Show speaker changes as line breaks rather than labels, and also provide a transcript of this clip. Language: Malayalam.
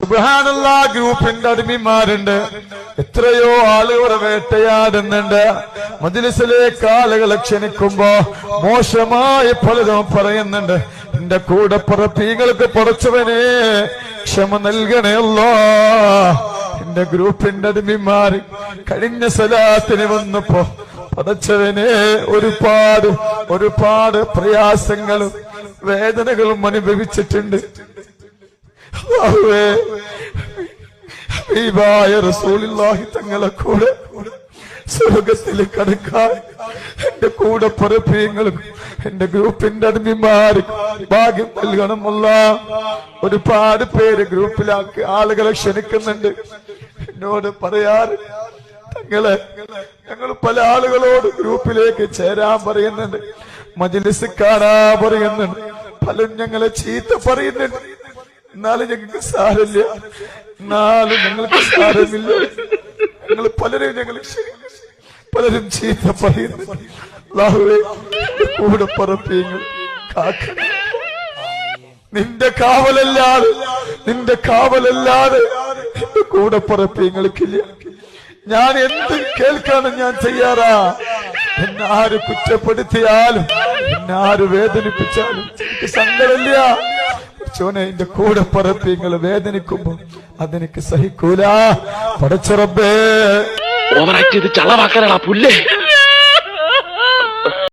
സുബ്ഹാനല്ലാഹ്, ഗ്രൂപ്പിന്റെ അടിമമാരുണ്ട്, എത്രയോ ആളുകളെ വേട്ടയാടുന്നുണ്ട്. മജ്‌ലിസിലേക്ക് ആളുകളെ ക്ഷണിക്കുമ്പോ മോശമായ പലതും പറയുന്നുണ്ട്. എന്റെ കൂടെ പറപ്പീങ്ങൾക്ക് പടച്ചവനെ ക്ഷമ നൽകണേ അല്ലാഹ്. എന്റെ ഗ്രൂപ്പിന്റെ അടിമമാര് കഴിഞ്ഞ സലാത്തിന് വന്നപ്പോ പടച്ചവനെ ഒരുപാട് പ്രയാസങ്ങളും വേദനകളും അനുഭവിച്ചിട്ടുണ്ട്. ഹബീബായ റസൂലുള്ളാഹി തങ്ങളെ കൂടെ സ്വർഗത്തിൽ കടക്കാൻ എന്റെ കൂടെ പറപ്പീങ്ങളും എന്റെ ഗ്രൂപ്പിന്റെ അടിമമാർക്ക് ഭാഗ്യം നൽകണമല്ല. ഒരുപാട് പേര് ഗ്രൂപ്പിലാക്കി ആളുകളെ ക്ഷണിക്കുന്നുണ്ട്. എന്നോട് പറയാറ് തങ്ങളെ ഞങ്ങൾ പല ആളുകളോട് ഗ്രൂപ്പിലേക്ക് ചേരാൻ പറയുന്നുണ്ട്, മജ്‌ലിസ് കാണാൻ പറയുന്നുണ്ട്, പലരും ഞങ്ങളെ ചീത്ത പറയുന്നുണ്ട്. എന്നാലും ഞങ്ങൾക്ക് സാരമില്ല, ഞങ്ങൾ പലരും ചീത്ത പറയുന്നു. അല്ലാഹുവേ, കൂടെ പറപ്പീങ്ങൾ കാക്കണം. നിന്റെ കാവലല്ലാതെ എന്റെ കൂടെ പറപ്പീങ്ങൾക്കില്ല. ഞാൻ എന്ത് കേൾക്കാനും ഞാൻ തയ്യാറാ. എന്നാര് കുറ്റപ്പെടുത്തിയാലും എന്നാര് വേദനിപ്പിച്ചാലും എനിക്ക് സങ്കടമില്ല. ചോനെ, എന്റെ കൂടെ പറപ്പീങ്ങൾ വേദനിക്കുമ്പോ അതെനിക്ക് സഹിക്കൂല. പടച്ച റബ്ബേ,
ഓവറാക്ട് ചെയ്ത് ചളവാക്കാനാ പുല്ലേ.